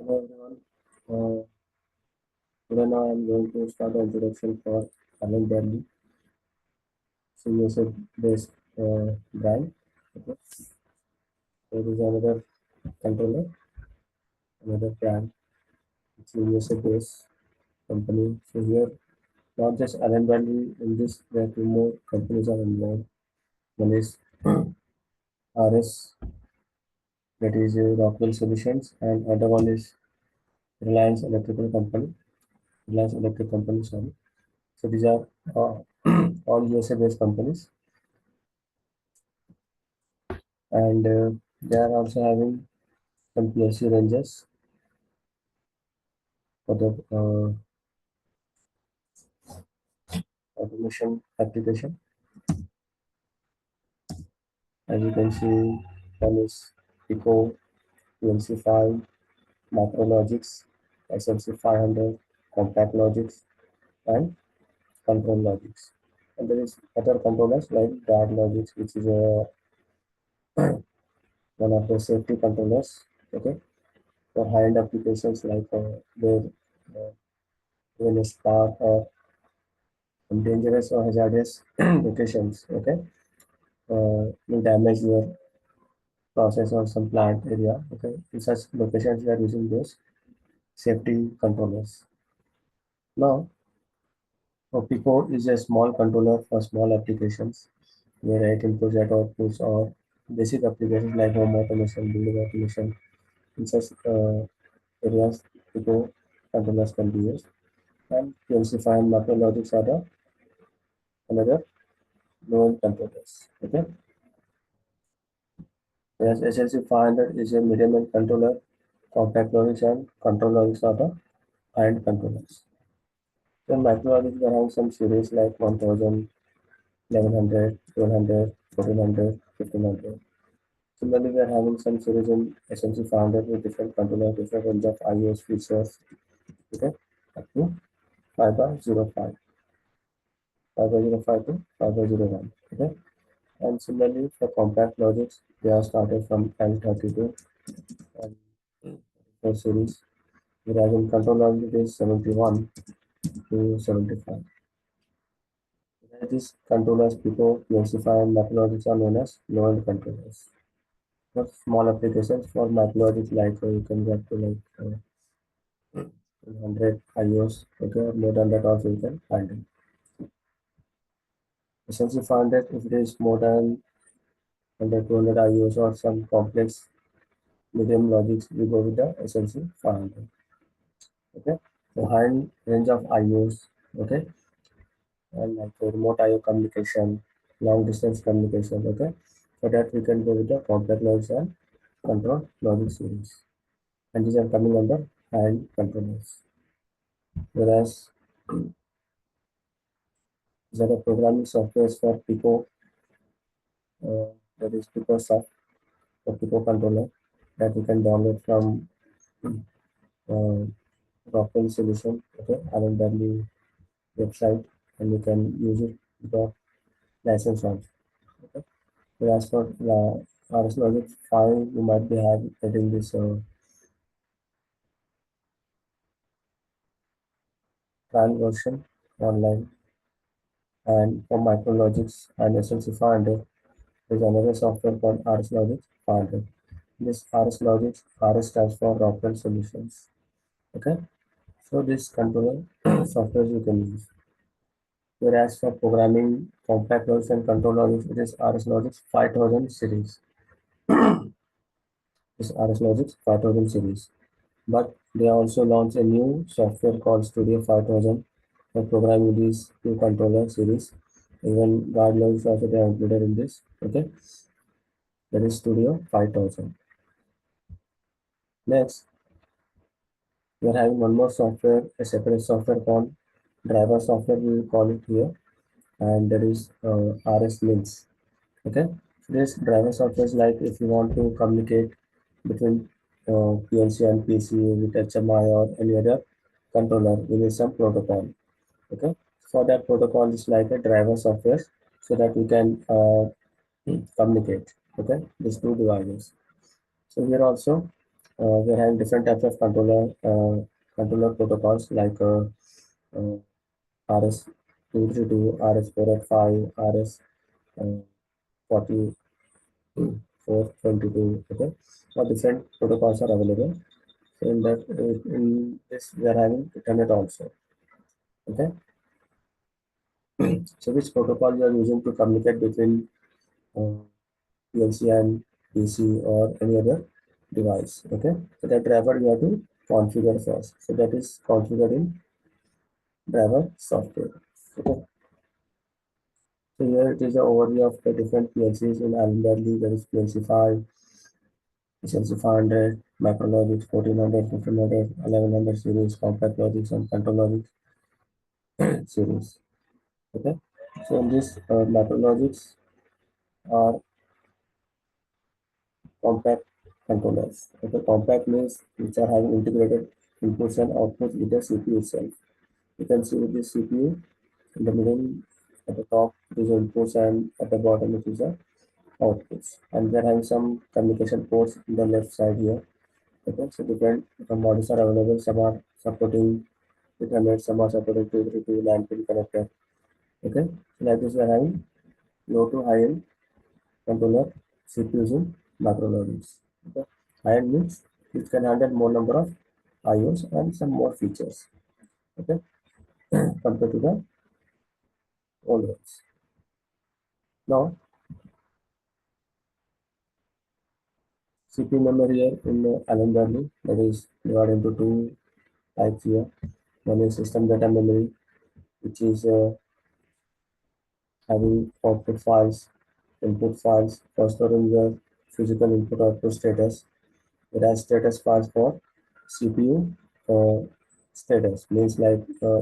Hello everyone. Today now I am going to start the introduction for Allen Bradley. So USA-based brand. Okay. So it is another controller, another brand. It's a USA-based company. So here, not just Allen Bradley in this, there are two more companies are involved. One is RS, that is Rockwell Solutions, and other one is Reliance Electrical Company. Reliance Electric Company, sorry. So these are all USA-based companies, and they are also having some PLC ranges for the automation application. As you can see, one is Pico, PLC 5, Macrologics, SLC 500, Compact Logics, and Control Logics. And there is other controllers like Guard Logics, which is one of the safety controllers. Okay, for high-end applications like where when a spark or dangerous or hazardous locations. Okay, will damage your process or some plant area. Okay, in such locations we are using those safety controllers. Now, Pico is a small controller for small applications where it inputs and outputs or basic applications like home automation, building automation. In such areas, Pico controllers can be used. And PLC5 and macro logics are the another low-end controllers. Okay. Whereas SLC 500 is a medium-end controller, compact logics and control logics are the high-end controllers. Then micrologics are having some series like 1000, 1100, 1200, 1400, 1500. Similarly, we are having some series in SLC 500 with different controllers, different range of IOs features, okay, up to 5x05, 5x05 to 5x01, okay. And similarly, for compact logics, they are started from L32 and 4 series, whereas in control logic it is 71 to 75. These controllers, Pico, PLC5, and MacLogics are known as low-end controllers. For small applications, for MacLogic, like you can get to like 100 IOs, okay, or more than that also you can handle. Essentially, 500 if it is more than 100, 200 IOs or some complex medium logics, we go with the SLC 500. Okay, the high range of IOs, okay, and like remote IO communication, long distance communication, okay. For that we can go with the compact logics and control logic series. And these are coming under high-end controllers. Whereas these are the programming softwares for Pico, that is Pico soft, the Pico controller that you can download from uh, Rockwell Solution, okay, RNW website, and you can use it without license on. Okay. Whereas for RS Logic 5, you might be getting this trial version online. And for Micrologics and SLC 500, there is another software called RS Logic 500. This RS Logic, RS stands for Rockwell Solutions. Okay, so this controller software you can use. Whereas for programming compact logics and control logics, it is RS Logic 5000 series. This RS Logic 5000 series. But they also launched a new software called Studio 5000 for programming these two controller series. Even guidelines also they are included in this. Okay, that is Studio 5000. Next, we are having one more software, a separate software called driver software. We will call it here, and that is RS Links. Okay, so this driver software is like if you want to communicate between PLC and PC with HMI or any other controller, we need some protocol. Okay, for that protocol is like a driver software so that we can communicate. Okay, these two devices. So here also We're having different types of controller protocols like RS-232, RS-485, RS-4422. Okay, so different protocols are available. So in this we are having Ethernet also. Okay, so which protocol you are using to communicate between uh, PLC and PC or any other device. Okay, so that driver you have to configure first. So that is configured in driver software. Okay, so here it is the overview of the different PLCs in Allen Bradley. There is PLC 5, PLC 500, Micrologics 1400, 1500, 1100 series, Compact Logics, and Control Logics series. Okay, so in this Micrologics are compact controllers. Okay, compact means which are having integrated inputs and outputs with the CPU itself. You can see with the CPU in the middle, at the top it is inputs and at the bottom it is the outputs. And we are having some communication ports in the left side here. Okay, so different models are available. Some are supporting Ethernet, some are supporting 232 LAN pin connector. Okay, so like this we are having low to high end controller CPUs in micrologics. Okay. High-end means it can handle more number of IOs and some more features. Okay, compared to the old ones. Now, CPU memory here in the Allen Bradley that is divided into two types here. One is system data memory, which is having output files, input files for storing the physical input output status. It has status files for CPU status, means like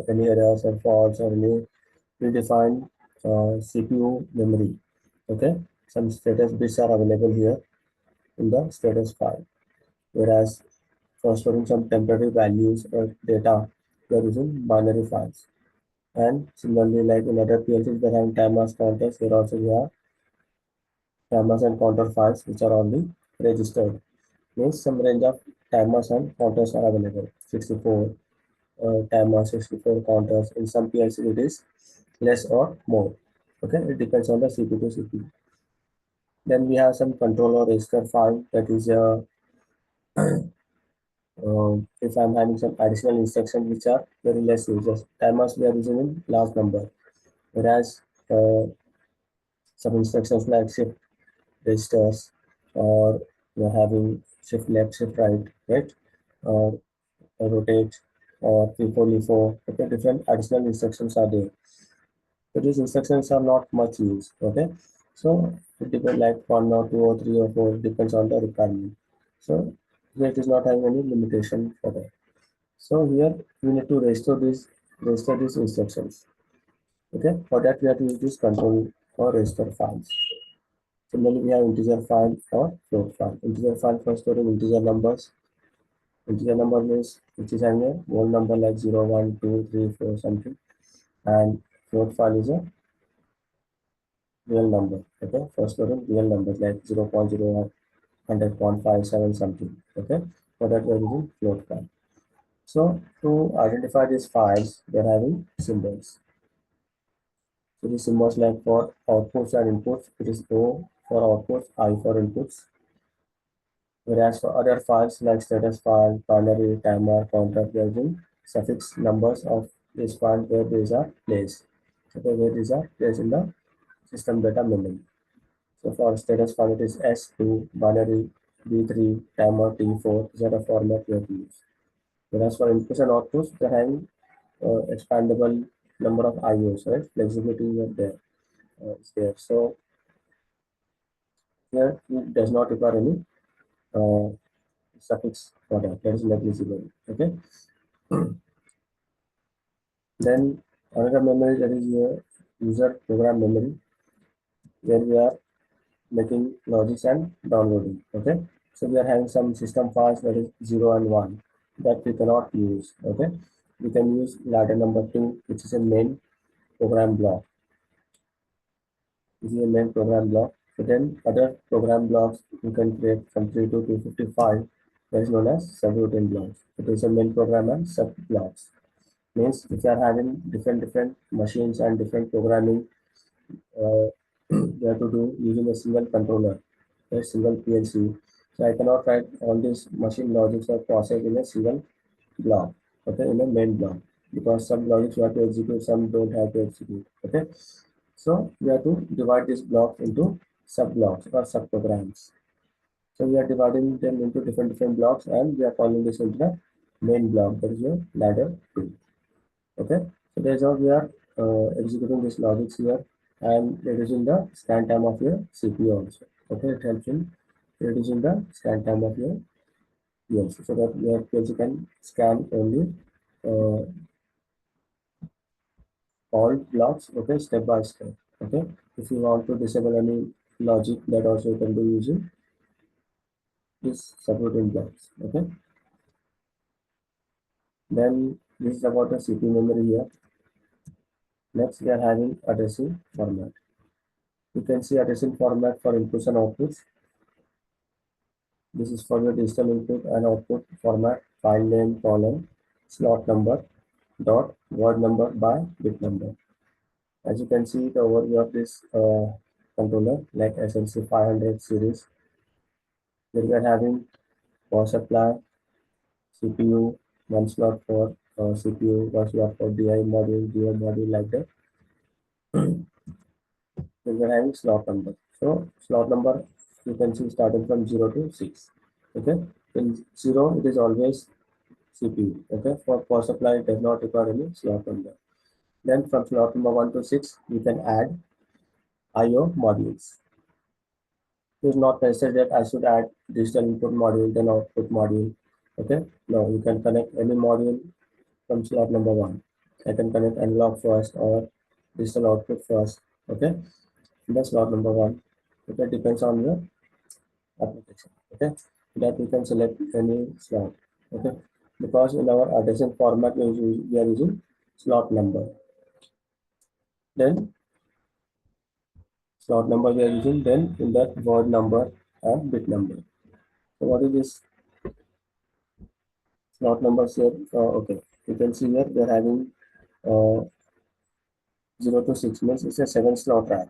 any errors or faults or any predefined CPU memory. Okay, some status bits are available here in the status file. Whereas for storing some temporary values or data, we are using binary files. And similarly, like in other PLCs, we are having timers, counters. Here also we have timers and counter files which are only registered. Means some range of timers and counters are available. 64 timers, 64 counters. In some PLC it is less or more. Okay, it depends on the CPU to CPU. Then we have some controller register file that is if I'm having some additional instructions which are very less users. Timers we are using in large number, whereas some instructions like shift registers or you're having shift left, shift right, right, or rotate or FIFO, LIFO. Okay, different additional instructions are there. So these instructions are not much used. Okay, so it depends like one or two or three or four depends on the requirement. So here it is not having any limitation for that. So here we need to register these instructions. Okay, for that we have to use this control or register files. Similarly, we have integer file or float file. Integer file for storing integer numbers. Integer number means which is having a whole number like 0, 1, 2, 3, 4, something. And float file is a real number. Okay, for storing real numbers like 0, 0.0 or 100.57 something. Okay, for that we are using float file. So to identify these files, we are having symbols. So the symbols like for outputs and inputs, it is O for outputs, I for inputs. Whereas for other files like status file, binary, timer, counter, we are using suffix numbers of this file where these are placed. Okay, where these are placed in the system data memory. So for status file, it is S2, binary, B3, timer, T4. These are the format we have to use. Whereas for inputs and outputs, we are having expandable number of IOs, right? Flexibility is there. Is there. So here it does not require any uh, suffix for that. That is negligible. Okay. Then another memory that is user program memory, where we are making logics and downloading. Okay. So we are having some system files that is 0 and 1 that we cannot use. Okay. We can use ladder number 2, which is a main program block. This is a main program block. So then other program blocks we can create from 3 to 255 that is known as subroutine blocks. It is a main program and sub blocks. Means if you are having different machines and different programming, uh, you have to do using a single controller, a single PLC. So I cannot write all these machine logics or process in a single block, okay, in a main block, because some logics you have to execute, some don't have to execute, okay. So we have to divide this block into sub blocks or sub programs. So we are dividing them into different blocks, and we are calling this into the main block, that is your ladder 2. Okay, so that's how we are executing this logics here and reducing the scan time of your CPU also. Okay, it helps in reducing the scan time of your PLC, so that your PLC can scan only uh, all blocks, okay, step by step. Okay, if you want to disable any logic, that also you can do using this subroutine blocks. Okay, then this is about the CPU memory here. Next, we are having addressing format. You can see addressing format for inputs and outputs. This is for your digital input and output format, file name, column, slot number, dot, word number by bit number. As you can see the overview of this controller, like SLC 500 series, here we are having power supply, CPU, one slot for CPU, one slot for DI module like that. Then we are having slot number. So slot number you can see starting from 0 to 6. Okay, in 0 it is always CPU. Okay, for power supply it does not require any slot number. Then from slot number 1 to 6 you can add IO modules. It is not necessary that I should add digital input module then output module. Okay, no, you can connect any module from slot number 1. I can connect analog first or digital output first. Okay, that's slot number 1. Okay, depends on your application. Okay, that we can select any slot. Okay, because in our addition format we are using slot number. Then slot number we are using, then in that word number and bit number. So what is this slot number here? Okay, you can see here we are having uh, 0 to 6 means it's a 7 slot rack.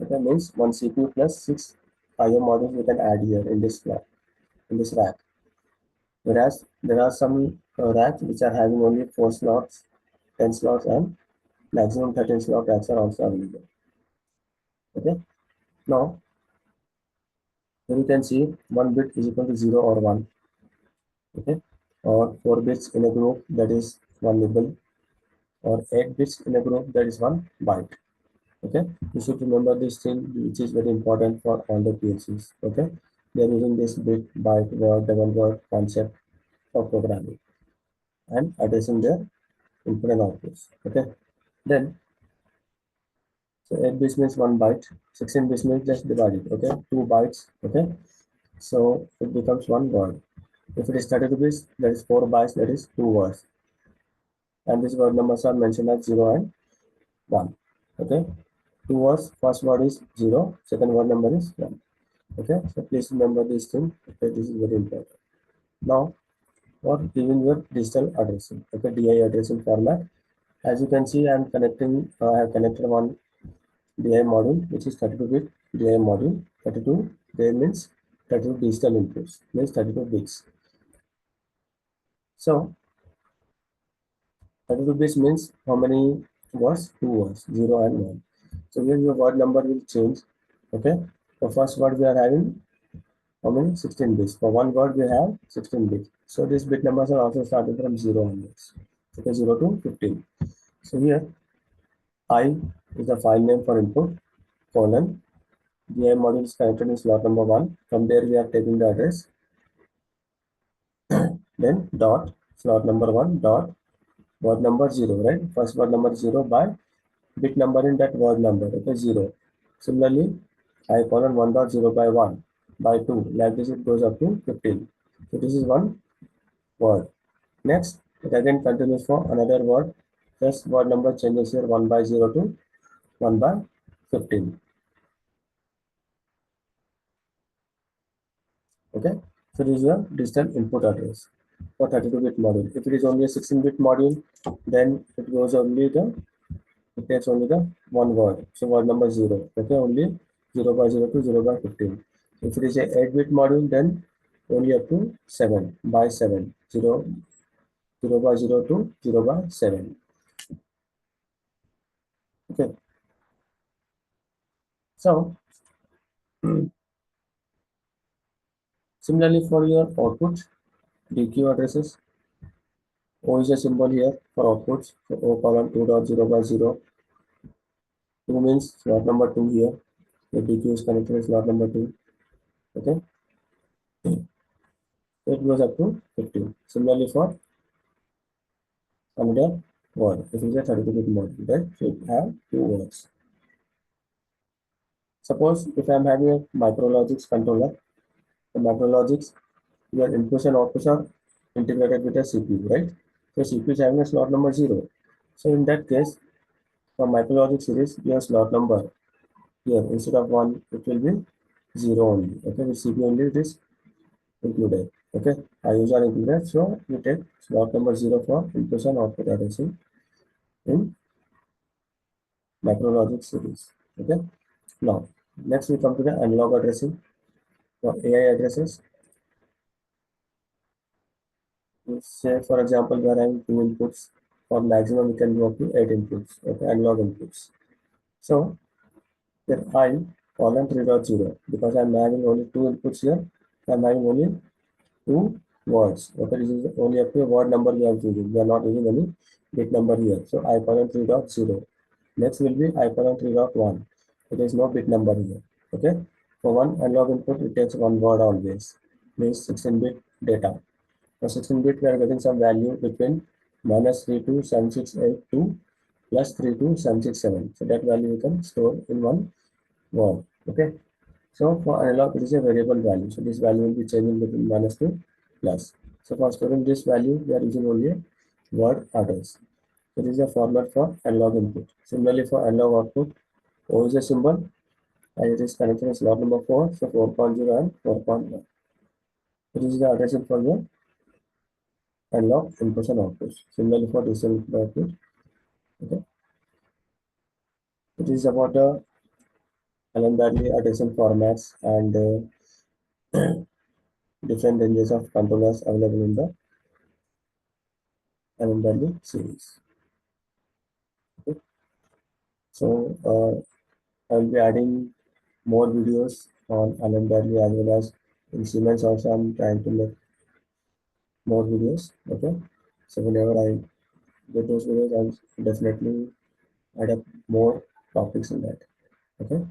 Okay, means one CPU plus 6 IO modules we can add here in this slot, in this rack. Whereas there are some racks which are having only 4 slots, 10 slots, and maximum 13 slot racks are also available. Okay, now here you can see 1 bit is equal to 0 or 1. Okay, or 4 bits in a group, that is 1 nibble, or 8 bits in a group, that is 1 byte. Okay, you should remember this thing, which is very important for all the PLCs. Okay, they are using this bit, byte, word, double word concept for programming and addressing their input and outputs. Okay, then so 8 bits means 1 byte, 16 bits means just divide it. Okay, 2 bytes. Okay, so it becomes 1 word. If it is 32 bits, that is 4 bytes, that is 2 words. And these word numbers are mentioned as 0 and 1. Okay, 2 words, first word is 0, second word number is 1. Okay, so please remember this thing. Okay, this is very important. Now, for giving your digital addressing, okay, DI addressing format. As you can see, I have connected one DI module, which is 32-bit DI module. 32 there means 32 digital inputs, means 32 bits. So 32 bits means how many words? 2 words, 0 and 1. So here your word number will change. Okay, the first word we are having how many? 16 bits. For one word we have 16 bits. So these bit numbers are also starting from 0 onwards. Okay, 0 to 15. So here I is the file name for input, colon. DI module is connected in slot number 1. From there we are taking the address. Then dot, slot number 1, dot, word number 0, right? First word number 0 by bit number in that word number, okay, 0. Similarly, I colon 1 dot 0 by 1 by 2. Like this it goes up to 15. So this is one word. Next, it again continues for another word. First word number changes here 1 by 0 to 1 by 15. Okay. So this is a digital input address for 32-bit module. If it is only a 16-bit module, then it takes only the one word. So word number 0. Okay, only 0 by 0 to 0 by 15. If it is a 8-bit module, then only up to 7 by 7. 0 by 0 to 0 by 7. Okay. So similarly for your output, DQ addresses, O is a symbol here for outputs. So O colon 2 dot 0 by 0. 2 means slot number 2 here. The DQ is connected to slot number 2. Okay. So it goes up to 15. Similarly for another word. This is a 32-bit module that should have two words. Suppose if I am having a micrologics controller, the micrologics, your inputs and outputs are integrated with a CPU, right? So CPU is having a slot number 0. So in that case, for micrologic series, your slot number here instead of 1, it will be 0 only. Okay, with CPU only it is included. Okay, IOs are included, so we take slot number 0 for inputs and output addressing in micrologic series. Okay, now next we come to the analog addressing. For AI addresses, say for example, we are having two inputs, or maximum we can go up to 8 inputs, okay, analog inputs. So then I colon 3.0, because I'm having only two inputs here, I'm having only two words. Okay, this is only up to a word number we are using. We are not using any bit number here. So I colon 3.0. Next will be I colon 3.1. There is no bit number here. Okay. For one analog input, it takes one word always. Means 16-bit data. For 16-bit, we are getting some value between -32768 to +32767. So that value we can store in one word. Okay. So for analog, it is a variable value. So this value will be changing between minus to plus. So for storing this value, we are using only a word address. So this is a format for analog input. Similarly for analog output, O is a symbol and it is connected to slot number 4, so 4.0 and 4.1. So this is the addressing for your analog inputs and outputs. Similarly for digital input output. Okay. It is about the Allen Bradley addressing formats and different ranges of controllers available in the Allen Bradley series. Okay. So I will be adding more videos on Allen Bradley as well as in Siemens also I'm trying to make more videos. Okay. So whenever I get those videos, I'll definitely add up more topics in that. Okay.